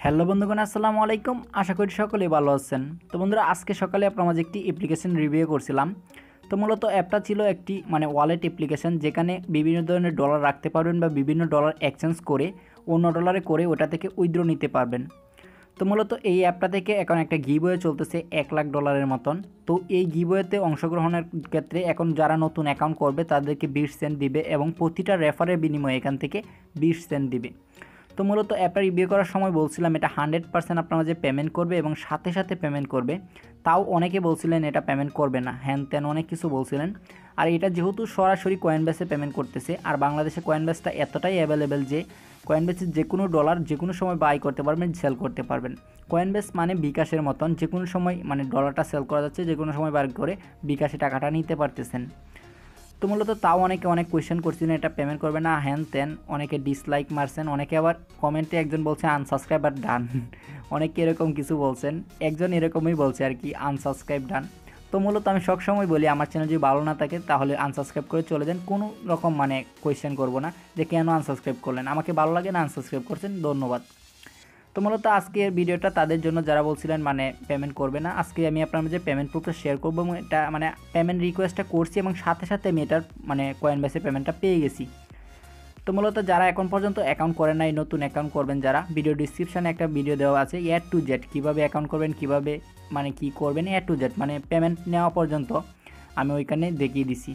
Hello বন্ধুগণ, আসসালামু আলাইকুম। আশা করি সকলেই ভালো আছেন। তো বন্ধুরা, আজকে সকালে আপনার মাঝে একটি অ্যাপ্লিকেশন রিভিউ করছিলাম। তো মূলত অ্যাপটা ছিল একটি ওয়ালেট অ্যাপ্লিকেশন, যেখানে বিভিন্ন ধরনের ডলার রাখতে পারবেন বা বিভিন্ন ডলার এক্সচেঞ্জ করে অন্য ডলারে করে ওটা থেকে উইথড্র নিতে পারবেন। তো মূলত এই অ্যাপটা থেকে এখন একটা গিভওয়ে চলতেছে $1,00,000 মতন। তো এই গিভওয়েতে অংশগ্রহণের ক্ষেত্রে এখন যারা নতুন অ্যাকাউন্ট করবে তাদেরকে 20 সেন্ট দিবে এবং প্রতিটা রেফারের বিনিময়ে এখান থেকে 20 সেন্ট দিবে। তো মূলত অ্যাপটা রিভিউ করার সময় বলছিলাম এটা 100% আপনার মাঝে পেমেন্ট করবে এবং সাথে সাথে পেমেন্ট করবে। তাও অনেকে বলছিলেন এটা পেমেন্ট করবে না, হ্যান ত্যান অনেক কিছু বলছিলেন। আর এটা যেহেতু সরাসরি কয়েনবেসে পেমেন্ট করতেছে, আর বাংলাদেশে কয়েনবেসটা এতটাই অ্যাভেলেবেল যে কয়েনবেসে যে কোনো ডলার যে কোনো সময় বাই করতে পারবেন, সেল করতে পারবেন। কয়েনবেস মানে বিকাশের মতন, যে কোনো সময় ডলারটা সেল করা যাচ্ছে, যে কোনো সময় বার করে বিকাশে টাকাটা নিতে পারতেছেন। তো মূলত তাও অনেকে অনেক কোয়েশ্চেন করছিলেন এটা পেমেন্ট করবে না, হ্যান তেন, অনেকে ডিসলাইক মারছেন, অনেকে আবার কমেন্টে একজন বলছে আনসাবস্ক্রাইব আর ডান, অনেকে এরকম কিছু বলছেন, একজন এরকমই বলছে আর কি, আনসাবস্ক্রাইব ডান। তো মূলত আমি সবসময় বলি আমার চ্যানেল যদি ভালো না থাকে তাহলে আনসাবস্ক্রাইব করে চলে যান, কোনো রকম কোয়েশ্চেন করবো না যে কেন আনসাবস্ক্রাইব করলেন, আমাকে ভালো লাগে না আনসাবস্ক্রাইব করছেন, ধন্যবাদ। তো মূলত আজকের ভিডিওটা তাদের জন্য যারা বলছিলেন পেমেন্ট করবে না। আজকে আমি আপনার মাঝে পেমেন্ট প্রুফটা শেয়ার করবো এবং এটা পেমেন্ট রিকোয়েস্টটা করছি এবং সাথে সাথে আমি এটার কয়েনবেসে পেমেন্টটা পেয়ে গেছি। তো মূলত যারা এখন পর্যন্ত অ্যাকাউন্ট করেন নাই, নতুন অ্যাকাউন্ট করবেন যারা, ভিডিও ডিসক্রিপশানে একটা ভিডিও দেওয়া আছে A to Z কীভাবে অ্যাকাউন্ট করবেন, কীভাবে কী করবেন A to Z পেমেন্ট নেওয়া পর্যন্ত আমি ওইখানে দেখিয়ে দিছি।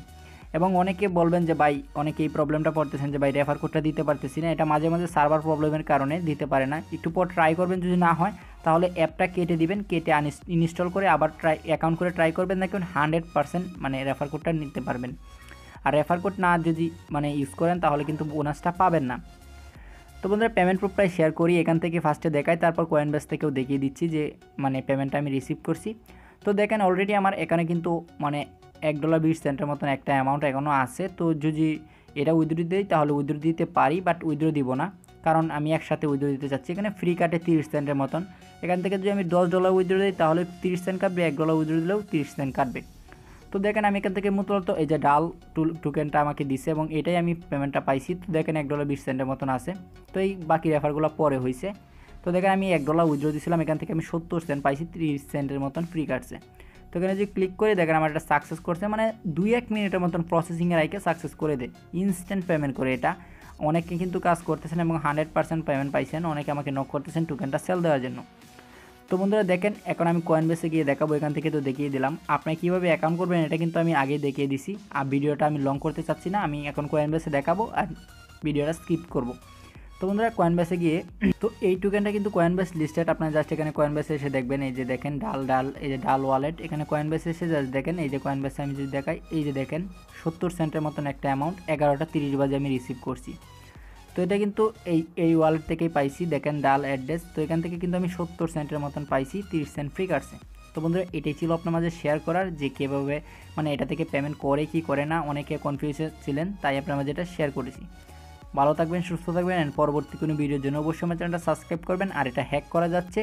এবং অনেকে বলবেন যে ভাই, অনেকে এই প্রবলেমটা পড়তেছেন যে ভাই রেফার কোডটা দিতে পারতেছি না, এটা মাঝে মাঝে সার্ভার প্রবলেমের কারণে দিতে পারে না, একটু পর ট্রাই করবেন, যদি না হয় তাহলে অ্যাপটা কেটে দিবেন, কেটে ইনস্টল করে আবার অ্যাকাউন্ট করে ট্রাই করবেন, দেখুন 100% রেফার কোডটা নিতে পারবেন। আর রেফার কোড না যদি ইউজ করেন তাহলে কিন্তু বোনাসটা পাবেন না। তো বন্ধুরা, পেমেন্ট প্রুফটাই শেয়ার করি, এখান থেকে ফার্স্টে দেখাই, তারপর কয়েনবেস থেকেও দেখিয়ে দিচ্ছি যে পেমেন্টটা আমি রিসিভ করছি। তো দেখেন অলরেডি আমার এখানে কিন্তু $1.20 মতন একটা অ্যামাউন্ট এখনও আছে। তো যদি এটা উইথড্র দিই তাহলে উইথড্র দিতে পারি, বাট উইথড্র দিব না, কারণ আমি একসাথে উইথড্র দিতে চাচ্ছি। এখানে ফ্রি কাটে 30 সেন্টের মতন। এখান থেকে যদি আমি $10 উইথড্র দিই তাহলে 30 সেন্ট কাটবে, $1 উইথড্র দিলেও 30 সেন্ট কাটবে। তো দেখেন আমি এখান থেকে মূলত এই যে ডাল টোকেনটা আমাকে দিছে এবং এটাই আমি পেমেন্টটা পাইছি। তো দেখেন $1.20 মতন আছে। তো এই বাকি রেফারগুলো পরে হয়েছে। তো দেখেন আমি $1 উইথড্র দিয়েছিলাম, এখান থেকে আমি 70 সেন্ট পাইছি, 30 সেন্টের মতন ফ্রি কাটছে। তো এখানে যদি ক্লিক করে দেখেন আমার এটা সাকসেস করছে, 2-1 মিনিটের মতন প্রসেসিংয়ের আইকে সাকসেস করে দেয়, ইনস্ট্যান্ট পেমেন্ট করে। এটা অনেকে কিন্তু কাজ করতেছেন এবং 100% পেমেন্ট পাইছেন, অনেকে আমাকে নক করতেছেন টোকেনটা সেল দেওয়ার জন্য। তো বন্ধুরা দেখেন এখন আমি কয়েনবেসে গিয়ে দেখাবো, এখান থেকে তো দেখিয়ে দিলাম। আপনি কীভাবে অ্যাকাউন্ট করবেন এটা কিন্তু আমি আগে দেখিয়ে দিছি, আর ভিডিওটা আমি লং করতে চাচ্ছি না, আমি এখন কয়েনবেসে দেখাবো আর ভিডিওটা স্কিপ করব। তো বন্ধুরা কয়েনবেসে গিয়ে, তো এই টোকেনটা কিন্তু কয়েনবেস লিস্টেড, আপনারা জাস্ট এখানে কয়েনবেসে এসে দেখবেন, এই যে দেখেন ডাল, এই যে ডাল ওয়ালেট, এখানে কয়েনবেসে এসে জাস্ট দেখেন, এই যে কয়েনবেসে আমি যদি দেখাই, এই যে দেখেন 70 সেন্টের মতন একটা অ্যামাউন্ট 11:30 বাজে আমি রিসিভ করছি। তো এটা কিন্তু এই ওয়ালেট থেকেই পাইছি, দেখেন ডাল অ্যাড্রেস। তো এখান থেকে কিন্তু আমি 70 সেন্টের মতন পাইছি, 30 সেন্ট ফ্রি কাটছে। তো বন্ধুরা এটাই ছিল আপনার মাঝে শেয়ার করার, যে কীভাবে এটা থেকে পেমেন্ট করে কি করে না, অনেকে কনফিউজে ছিলেন, তাই আপনার মাঝে এটা শেয়ার করেছি। ভালো থাকবেন, সুস্থ থাকবেন, অ্যান্ড পরবর্তী কোনো ভিডিওর জন্য অবশ্যই আমার চ্যানেলটা সাবস্ক্রাইব করবেন। আর এটা হ্যাক করা যাচ্ছে,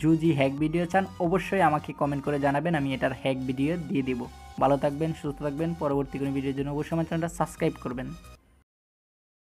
যদি হ্যাক ভিডিও চান অবশ্যই আমাকে কমেন্ট করে জানাবেন, আমি এটার হ্যাক ভিডিও দিয়ে দেবো। ভালো থাকবেন, সুস্থ থাকবেন, পরবর্তী কোনো ভিডিওর জন্য অবশ্যই আমার চ্যানেলটা সাবস্ক্রাইব করবেন।